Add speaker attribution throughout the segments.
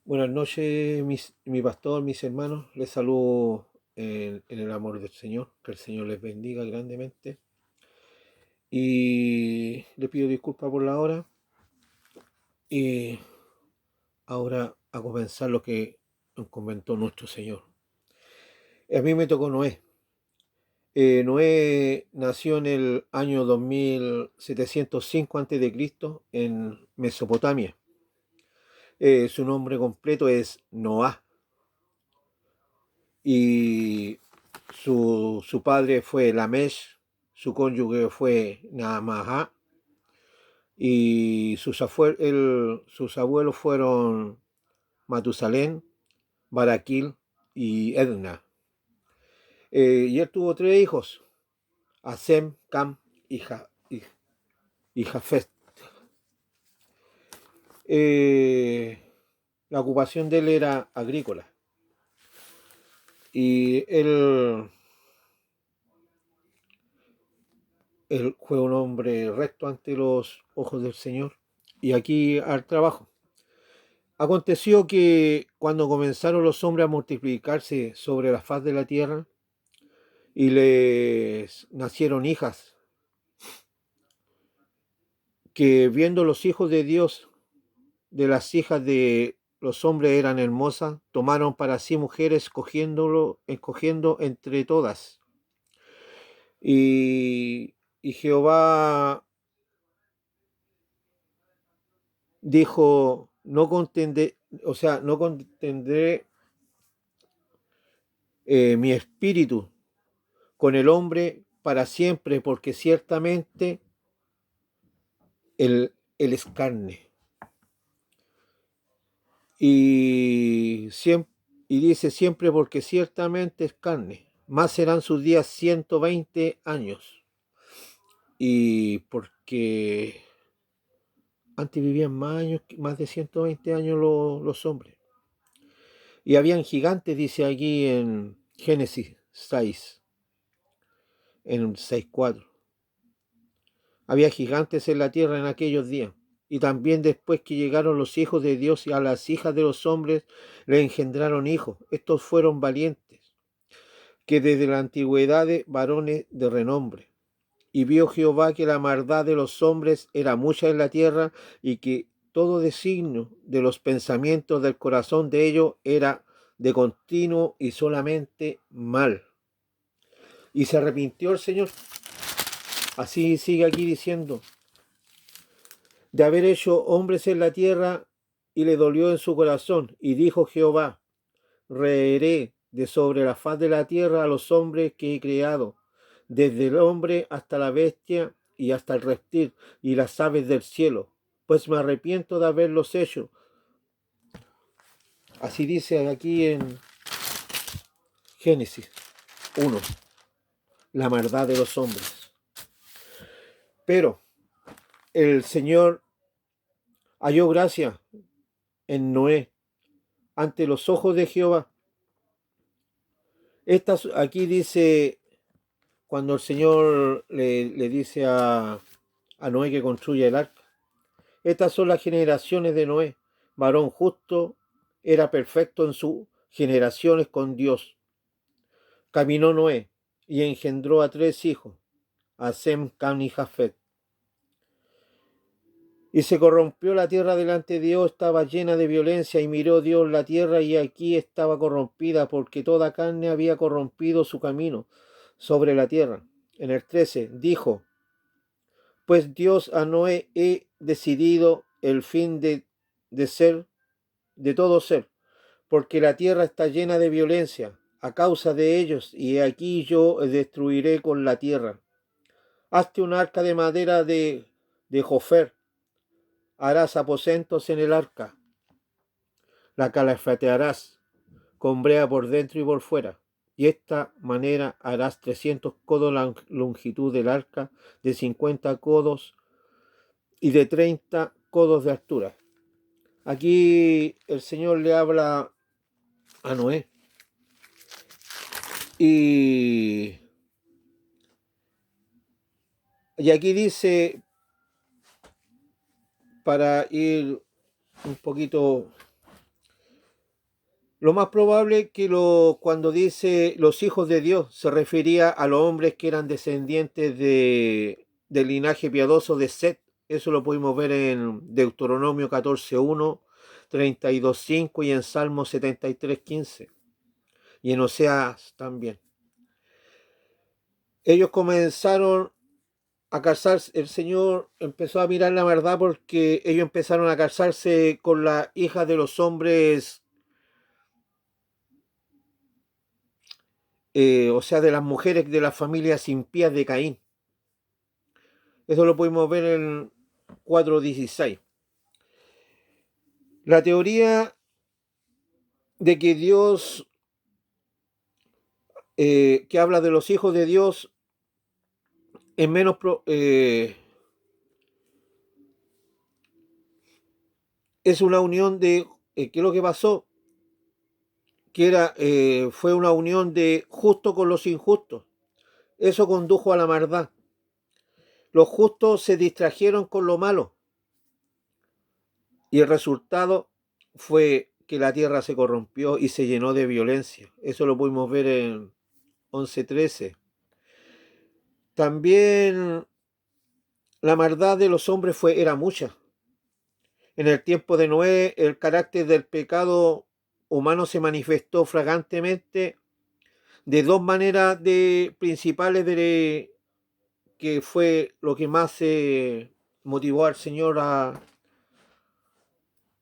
Speaker 1: Buenas noches, mi pastor, mis hermanos. Les saludo en el amor del Señor. Que el Señor les bendiga grandemente. Y le pido disculpas por la hora. Y ahora a comenzar lo que nos comentó nuestro Señor. A mí me tocó Noé. Noé nació en el año 2705 a.C. en Mesopotamia. Su nombre completo es Noah. Y su padre fue Lamesh, su cónyuge fue Naamah, y sus abuelos fueron Matusalén, Baraquil y Edna. Y él tuvo tres hijos, Asem, Cam y Jafet. La ocupación de él era agrícola. Y él fue un hombre recto ante los ojos del Señor. Y aquí al trabajo. Aconteció que cuando comenzaron los hombres a multiplicarse sobre la faz de la tierra y les nacieron hijas, que viendo los hijos de Dios de las hijas de los hombres eran hermosas, tomaron para sí mujeres escogiendo entre todas. Y Jehová dijo, no contendré, no contendré mi espíritu con el hombre para siempre, porque ciertamente él es carne. Y dice siempre porque ciertamente es carne. Más serán sus días 120 años. Y porque antes vivían más años, más de 120 años los hombres. Y habían gigantes, dice aquí en Génesis 6, en 6:4. Había gigantes en la tierra en aquellos días. Y también después que llegaron los hijos de Dios y a las hijas de los hombres le engendraron hijos. Estos fueron valientes, que desde la antigüedad varones de renombre. Y vio Jehová que la maldad de los hombres era mucha en la tierra y que todo designio de los pensamientos del corazón de ellos era de continuo y solamente mal. Y se arrepintió el Señor. Así sigue aquí diciendo, de haber hecho hombres en la tierra, y le dolió en su corazón, y dijo Jehová, reheré de sobre la faz de la tierra a los hombres que he creado, desde el hombre hasta la bestia y hasta el reptil y las aves del cielo, pues me arrepiento de haberlos hecho. Así dice aquí en Génesis 1, la maldad de los hombres. Pero el Señor halló gracia en Noé ante los ojos de Jehová. Aquí dice, cuando el Señor le dice a Noé que construya el arca, estas son las generaciones de Noé. Varón justo, era perfecto en sus generaciones con Dios. Caminó Noé y engendró a tres hijos, a Sem, Cam y Jafet. Y se corrompió la tierra delante de Dios, estaba llena de violencia, y miró Dios la tierra, y aquí estaba corrompida, porque toda carne había corrompido su camino sobre la tierra. En el 13 dijo, pues Dios a Noé he decidido el fin de ser, de todo ser, porque la tierra está llena de violencia a causa de ellos, y aquí yo destruiré con la tierra. Hazte un arca de madera de Jofer, harás aposentos en el arca, la calafatearás con brea por dentro y por fuera, y esta manera harás 300 codos la longitud del arca, de 50 codos y de 30 codos de altura. Aquí el Señor le habla a Noé y, y aquí dice, para ir un poquito Lo más probable que cuando dice los hijos de Dios se refería a los hombres que eran descendientes del linaje piadoso de Set. Eso lo pudimos ver en Deuteronomio 14:1, 32:5 y en Salmo 73:15 y en Oseas también. Ellos comenzaron a casarse, el Señor empezó a mirar la verdad porque ellos empezaron a casarse con las hijas de los hombres, o sea, de las mujeres de las familias impías de Caín. Eso lo pudimos ver en 4:16. La teoría de que Dios, que habla de los hijos de Dios, es menos, es una unión de, ¿qué es lo que pasó? Que fue una unión de justo con los injustos. Eso condujo a la maldad. Los justos se distrajeron con lo malo y el resultado fue que la tierra se corrompió y se llenó de violencia. Eso lo pudimos ver en 11:13. También la maldad de los hombres era mucha. En el tiempo de Noé, el carácter del pecado humano se manifestó flagrantemente de dos maneras principales, que fue lo que más motivó al Señor a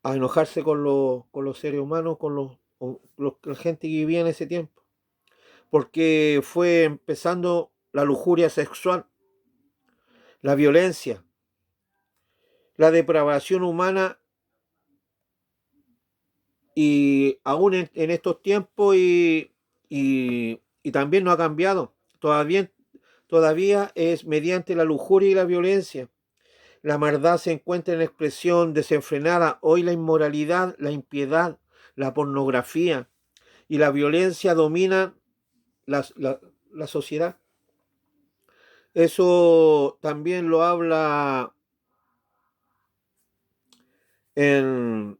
Speaker 1: enojarse con los seres humanos, con la gente que vivía en ese tiempo. Porque fue empezando la lujuria sexual, la violencia, la depravación humana, y aún en estos tiempos y también no ha cambiado. Todavía es mediante la lujuria y la violencia. La maldad se encuentra en expresión desenfrenada. Hoy la inmoralidad, la impiedad, la pornografía y la violencia dominan la sociedad. Eso también lo habla en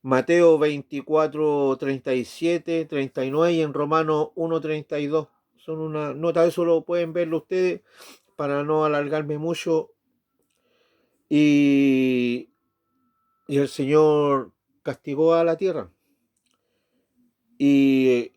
Speaker 1: Mateo 24:37, 39 y en Romanos 1:32. Son una nota, eso lo pueden verlo ustedes para no alargarme mucho. Y el Señor castigó a la tierra. Y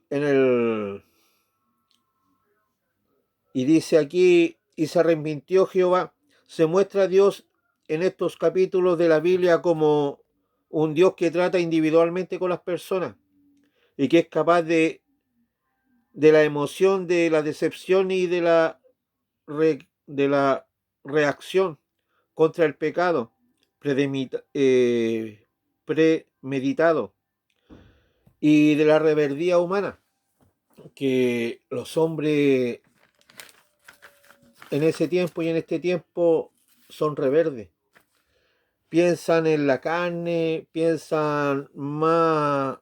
Speaker 1: y dice aquí, y se arrepintió Jehová. Se muestra a Dios en estos capítulos de la Biblia como un Dios que trata individualmente con las personas y que es capaz de la emoción, de la decepción y de la reacción contra el pecado premeditado y de la rebeldía humana, que los hombres en ese tiempo y en este tiempo son rebeldes. Piensan en la carne, piensan más,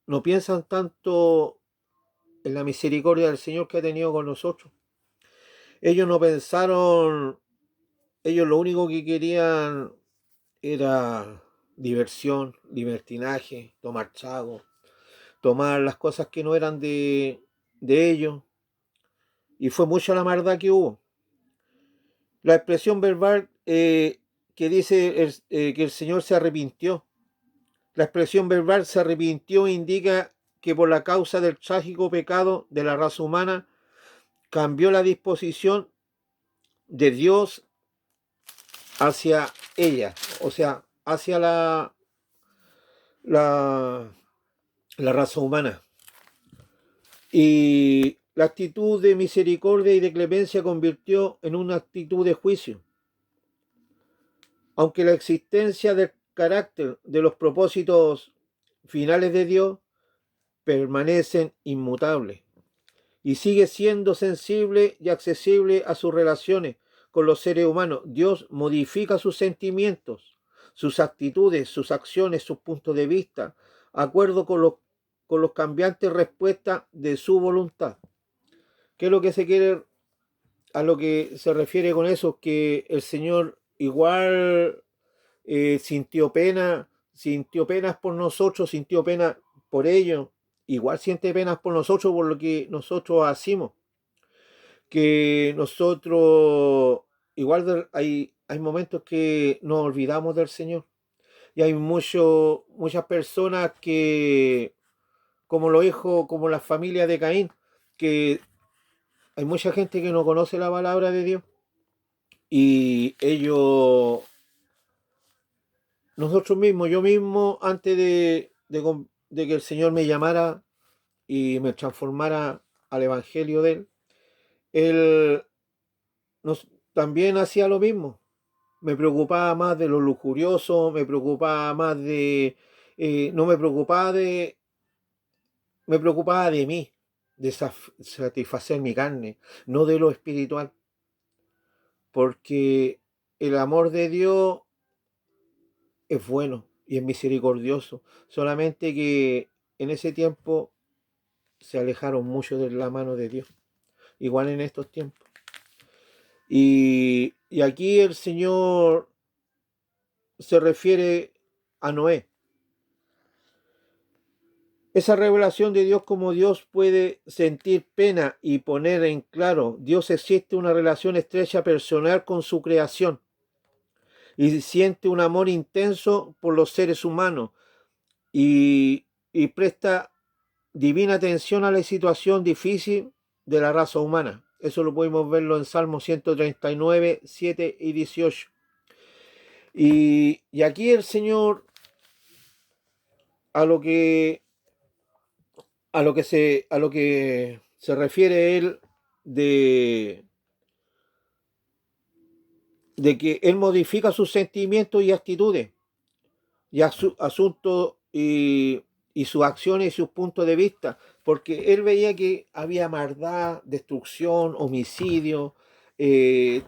Speaker 1: no piensan tanto en la misericordia del Señor que ha tenido con nosotros. Ellos no pensaron, ellos lo único que querían era diversión, libertinaje, tomar trago, tomar las cosas que no eran de ellos. Y fue mucha la maldad que hubo. La expresión verbal que dice que el Señor se arrepintió. La expresión verbal se arrepintió indica que por la causa del trágico pecado de la raza humana cambió la disposición de Dios hacia ella, o sea, hacia la raza humana. Y la actitud de misericordia y de clemencia convirtió en una actitud de juicio. Aunque la existencia del carácter de los propósitos finales de Dios permanecen inmutables y sigue siendo sensible y accesible a sus relaciones con los seres humanos. Dios modifica sus sentimientos, sus actitudes, sus acciones, sus puntos de vista, de acuerdo con los cambiantes respuestas de su voluntad. ¿Qué es lo que se quiere, a lo que se refiere con eso? Que el Señor igual sintió penas por nosotros, sintió pena por ello, igual siente penas por nosotros, por lo que nosotros hacemos. Que nosotros, igual hay momentos que nos olvidamos del Señor. Y hay muchas personas que, como lo dijo, como la familia de Caín, que hay mucha gente que no conoce la palabra de Dios. Y ellos, nosotros mismos, yo mismo, antes de que el Señor me llamara y me transformara al Evangelio de Él también hacía lo mismo. Me preocupaba más de lo lujurioso, me preocupaba más no me preocupaba me preocupaba de mí, de satisfacer mi carne, no de lo espiritual. Porque el amor de Dios es bueno y es misericordioso. Solamente que en ese tiempo se alejaron mucho de la mano de Dios. Igual en estos tiempos. Y aquí el Señor se refiere a Noé. Esa revelación de Dios, como Dios puede sentir pena y poner en claro, Dios existe una relación estrecha personal con su creación y siente un amor intenso por los seres humanos y presta divina atención a la situación difícil de la raza humana. Eso lo podemos verlo en Salmo 139, 7 y 18. Y aquí el Señor a lo que a lo que se refiere él de que él modifica sus sentimientos y actitudes y asuntos y sus acciones y sus puntos de vista, porque él veía que había maldad, destrucción, homicidio,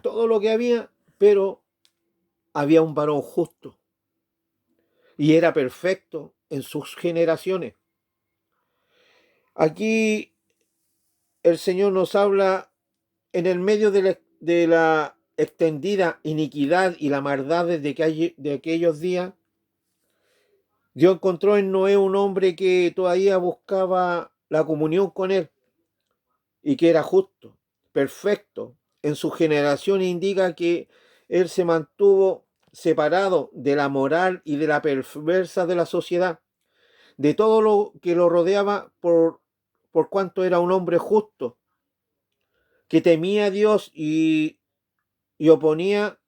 Speaker 1: todo lo que había, pero había un varón justo y era perfecto en sus generaciones. Aquí el Señor nos habla en el medio de la extendida iniquidad y la maldad de aquellos días. Dios encontró en Noé un hombre que todavía buscaba la comunión con él y que era justo, perfecto. En su generación indica que él se mantuvo separado de la moral y de la perversa de la sociedad, de todo lo que lo rodeaba por cuanto era un hombre justo, que temía a Dios y oponía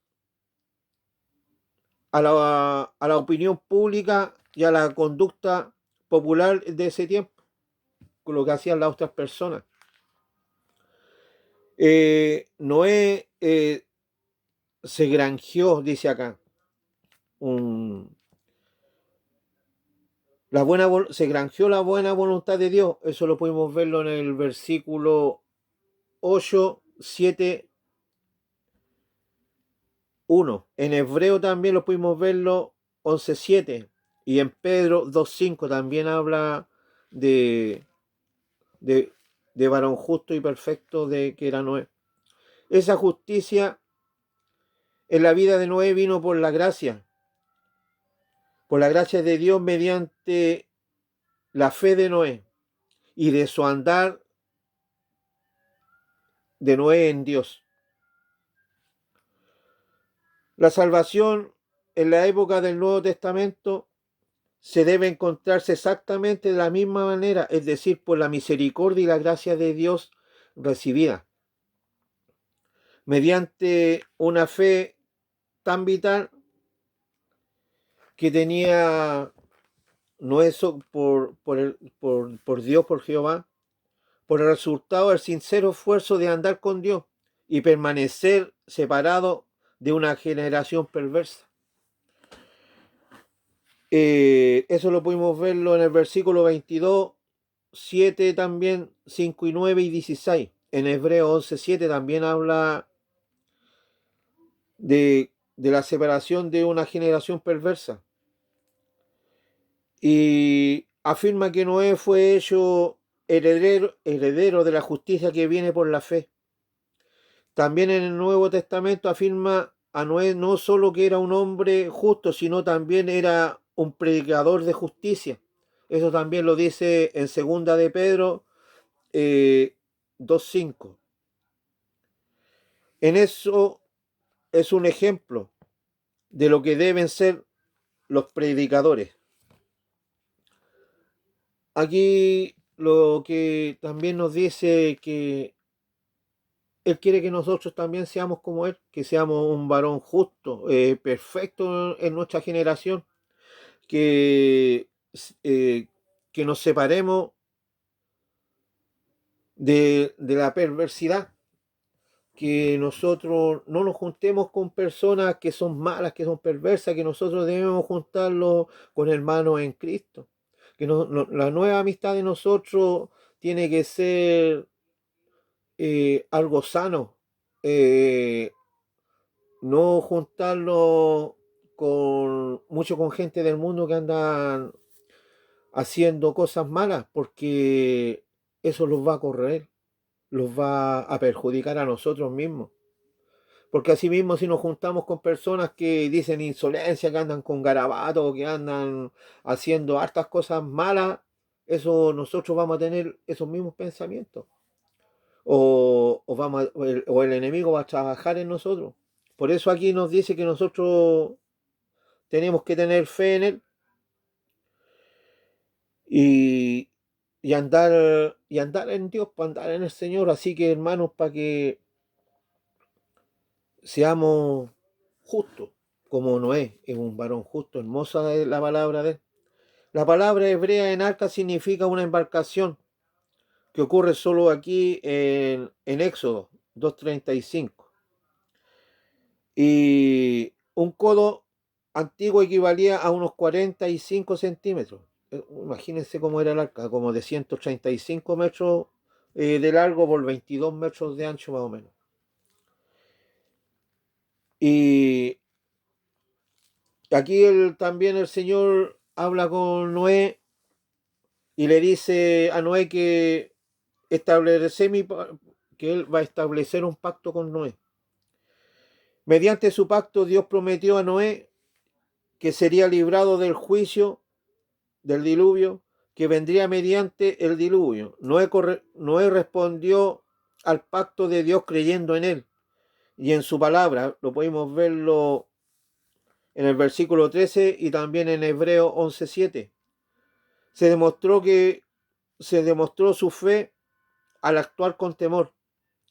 Speaker 1: a la opinión pública y a la conducta popular de ese tiempo, con lo que hacían las otras personas. Noé se granjeó, dice acá, se granjeó la buena voluntad de Dios. Eso lo podemos verlo en el versículo 8, 7, 1. En Hebreo también lo pudimos verlo 11, 7. Y en Pedro 2, 5 también habla de varón justo y perfecto de que era Noé. Esa justicia en la vida de Noé vino por la gracia de Dios mediante la fe de Noé y de su andar de Noé en Dios. La salvación en la época del Nuevo Testamento se debe encontrarse exactamente de la misma manera, es decir, por la misericordia y la gracia de Dios recibida, mediante una fe tan vital que tenía Noé por Dios, por Jehová, por el resultado del sincero esfuerzo de andar con Dios y permanecer separado de una generación perversa. Eso lo pudimos verlo en el versículo 22, 7 también, 5 y 9 y 16. En Hebreo 11, 7 también habla de la separación de una generación perversa. Y afirma que Noé fue hecho heredero de la justicia que viene por la fe. También en el Nuevo Testamento afirma a Noé no solo que era un hombre justo, sino también era un predicador de justicia. Eso también lo dice en segunda de Pedro 2:5. En eso es un ejemplo de lo que deben ser los predicadores. Aquí lo que también nos dice que Él quiere que nosotros también seamos como Él, que seamos un varón justo, perfecto en nuestra generación, que, eh, que nos separemos de la perversidad, que nosotros no nos juntemos con personas que son malas, que son perversas, que nosotros debemos juntarlos con hermanos en Cristo. Que la nueva amistad de nosotros tiene que ser algo sano, eh, no juntarnos mucho con gente del mundo que andan haciendo cosas malas, porque eso los va a correr, los va a perjudicar a nosotros mismos. Porque así mismo si nos juntamos con personas que dicen insolencia, que andan con garabatos, que andan haciendo hartas cosas malas, eso nosotros vamos a tener esos mismos pensamientos. O el enemigo va a trabajar en nosotros. Por eso aquí nos dice que nosotros tenemos que tener fe en Él y, y andar en Dios, para andar en el Señor. Así que, hermanos, para que seamos justos, como Noé es un varón justo. Hermosa es la palabra de Él. La palabra hebrea en arca significa una embarcación, que ocurre solo aquí en Éxodo 2:35. Y un codo antiguo equivalía a unos 45 centímetros. Imagínense cómo era el arca, como de 135 metros de largo por 22 metros de ancho más o menos. Y aquí también el Señor habla con Noé y le dice a Noé que que él va a establecer un pacto con Noé. Mediante su pacto, Dios prometió a Noé que sería librado del juicio del diluvio, que vendría mediante el diluvio. Noé respondió al pacto de Dios creyendo en él y en su palabra. Lo podemos verlo en el versículo 13 y también en Hebreo 11:7. Se demostró su fe al actuar con temor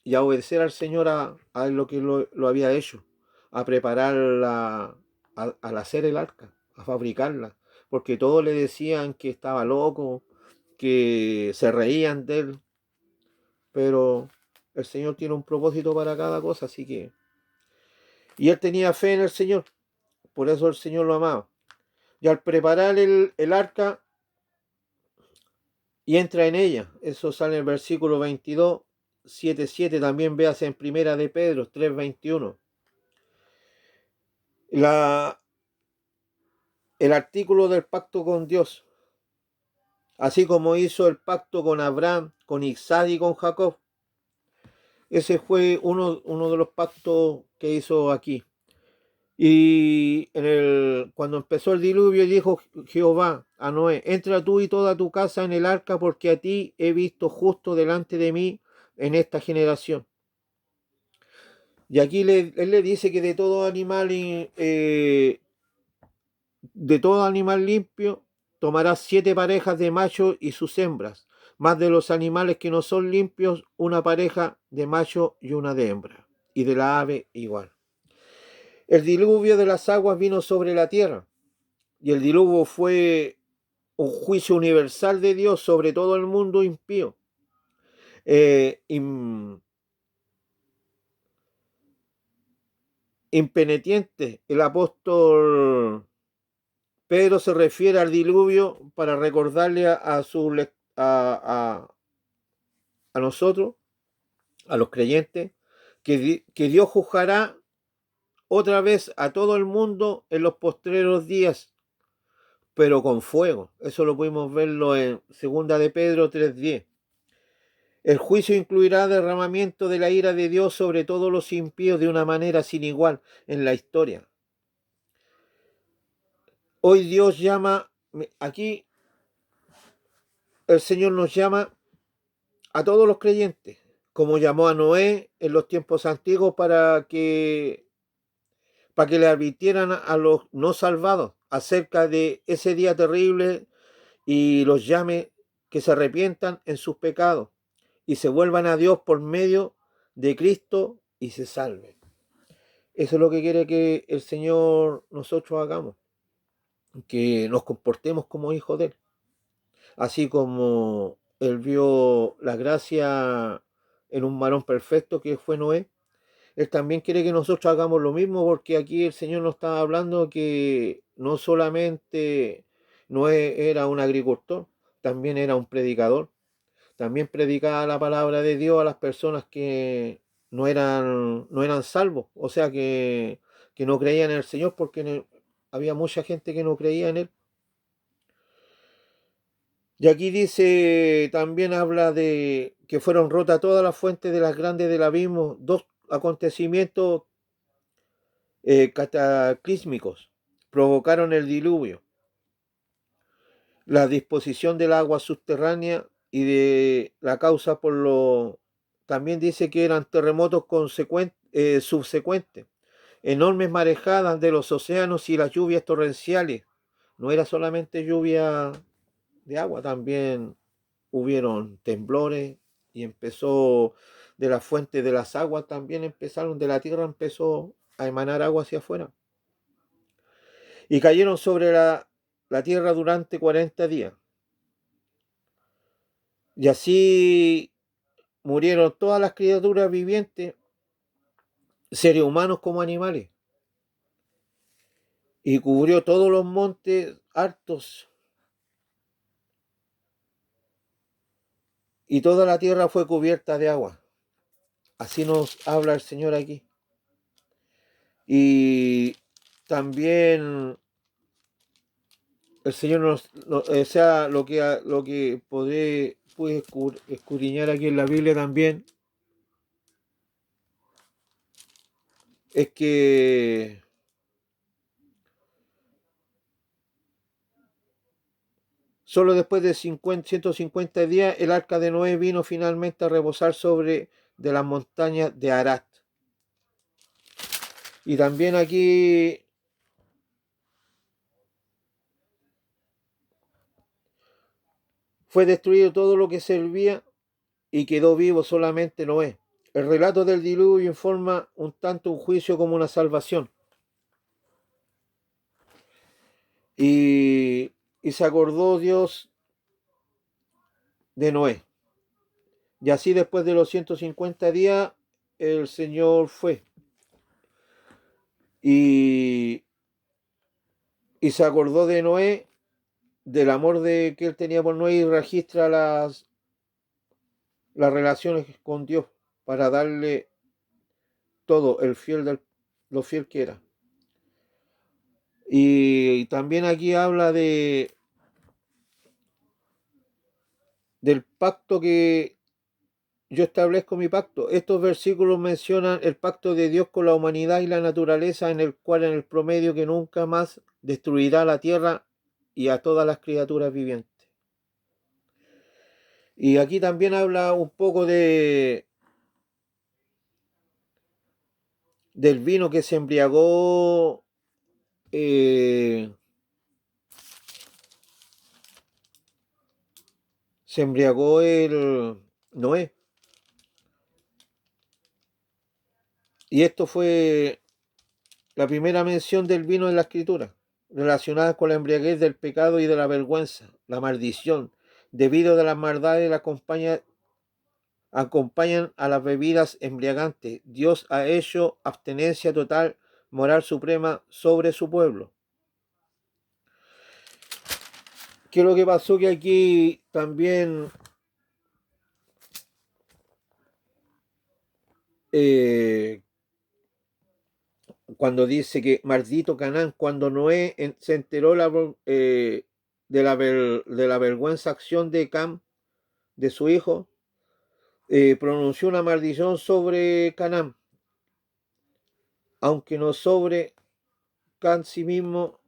Speaker 1: y a obedecer al Señor a lo que lo había hecho, a prepararla, al hacer el arca, a fabricarla, porque todos le decían que estaba loco, que se reían de él, pero el Señor tiene un propósito para cada cosa, así que... Y él tenía fe en el Señor, por eso el Señor lo amaba. Y al preparar el arca, y entra en ella, eso sale en el versículo 22, 7:7, también veas en primera de Pedro 3:21. El artículo del pacto con Dios, así como hizo el pacto con Abraham, con Isaac y con Jacob. Ese fue uno de los pactos que hizo aquí. Y cuando empezó el diluvio, dijo Jehová a Noé: entra tú y toda tu casa en el arca, porque a ti he visto justo delante de mí en esta generación. Y aquí él le dice que de todo animal limpio tomarás 7 parejas de machos y sus hembras, más de los animales que no son limpios, una pareja de macho y una de hembra, y de la ave igual. El diluvio de las aguas vino sobre la tierra, y el diluvio fue un juicio universal de Dios sobre todo el mundo impío. Impenitente, el apóstol Pedro se refiere al diluvio para recordarle a nosotros, a los creyentes, que Dios juzgará otra vez a todo el mundo en los postreros días, pero con fuego. Eso lo pudimos verlo en segunda de Pedro 3:10. El juicio incluirá derramamiento de la ira de Dios sobre todos los impíos de una manera sin igual en la historia. Hoy Dios llama, aquí el Señor nos llama a todos los creyentes, como llamó a Noé en los tiempos antiguos para que le advirtieran a los no salvados acerca de ese día terrible y los llame que se arrepientan en sus pecados y se vuelvan a Dios por medio de Cristo y se salven. Eso es lo que quiere que el Señor nosotros hagamos, que nos comportemos como hijos de Él. Así como Él vio la gracia en un varón perfecto que fue Noé, Él también quiere que nosotros hagamos lo mismo, porque aquí el Señor nos está hablando que no solamente Noé era un agricultor, también era un predicador. También predicaba la palabra de Dios a las personas que no eran salvos, o sea que no creían en el Señor, porque había mucha gente que no creía en Él. Y aquí dice, también habla de que fueron rotas todas las fuentes de las grandes del abismo, dos acontecimientos cataclísmicos provocaron el diluvio, la disposición del agua subterránea y de la causa por lo... También dice que eran terremotos subsecuentes, enormes marejadas de los océanos y las lluvias torrenciales. No era solamente lluvia de agua, también hubieron temblores y empezó de la fuente de las aguas, también empezaron, de la tierra empezó a emanar agua hacia afuera. Y cayeron sobre la tierra durante 40 días. Y así murieron todas las criaturas vivientes, seres humanos como animales. Y cubrió todos los montes altos. Y toda la tierra fue cubierta de agua. Así nos habla el Señor aquí. Y también el Señor o sea, lo que pude escudriñar aquí en la Biblia también, es que solo después de 150 días el arca de Noé vino finalmente a reposar sobre de las montañas de Arat. Y también aquí fue destruido todo lo que servía y quedó vivo solamente Noé. El relato del diluvio informa un tanto un juicio como una salvación. Y se acordó Dios de Noé. Y así después de los 150 días el Señor fue. Y se acordó de Noé, del amor que él tenía por Noé, y registra las relaciones con Dios para darle todo, lo fiel que era. Y también aquí habla del pacto que yo establezco mi pacto. Estos versículos mencionan el pacto de Dios con la humanidad y la naturaleza, en el cual en el promedio que nunca más destruirá la tierra y a todas las criaturas vivientes. Y aquí también habla un poco del vino que se embriagó el Noé. Y esto fue la primera mención del vino en la escritura, relacionada con la embriaguez del pecado y de la vergüenza, la maldición, debido a las maldades acompañan a las bebidas embriagantes. Dios ha hecho abstenencia total, moral suprema sobre su pueblo. ¿Qué es lo que pasó? Que aquí también cuando dice que maldito Canaán, cuando Noé se enteró de la vergüenza acción de Cam, de su hijo, pronunció una maldición sobre Canaán, aunque no sobre Can sí mismo,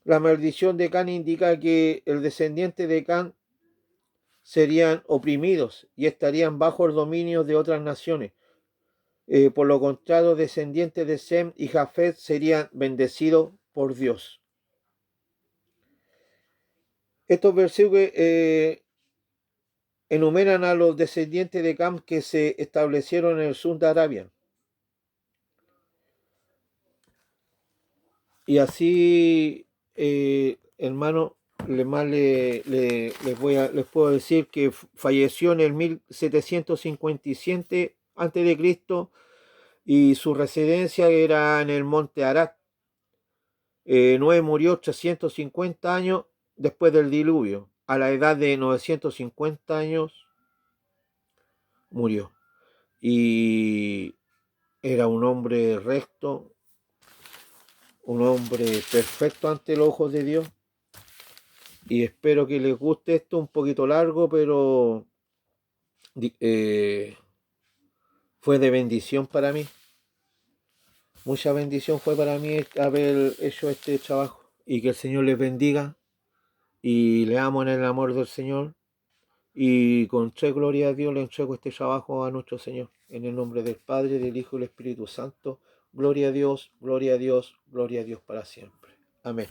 Speaker 1: La maldición de Can indica que el descendiente de Can serían oprimidos y estarían bajo el dominio de otras naciones. Por lo contrario, descendientes de Sem y Jafet serían bendecidos por Dios. Estos versículos enumeran a los descendientes de Cam que se establecieron en el sur de Arabia. Y así, hermano, les puedo decir que falleció en el 1757 a.C. y su residencia era en el monte Arat. Noé murió 350 años después del diluvio. A la edad de 950 años murió. Y era un hombre recto, un hombre perfecto ante los ojos de Dios. Y espero que les guste esto, un poquito largo, pero fue de bendición para mí. Mucha bendición fue para mí haber hecho este trabajo. Y que el Señor les bendiga. Y le amo en el amor del Señor. Y con tres gloria a Dios le entrego este trabajo a nuestro Señor. En el nombre del Padre, del Hijo y del Espíritu Santo. Gloria a Dios, gloria a Dios, gloria a Dios para siempre. Amén.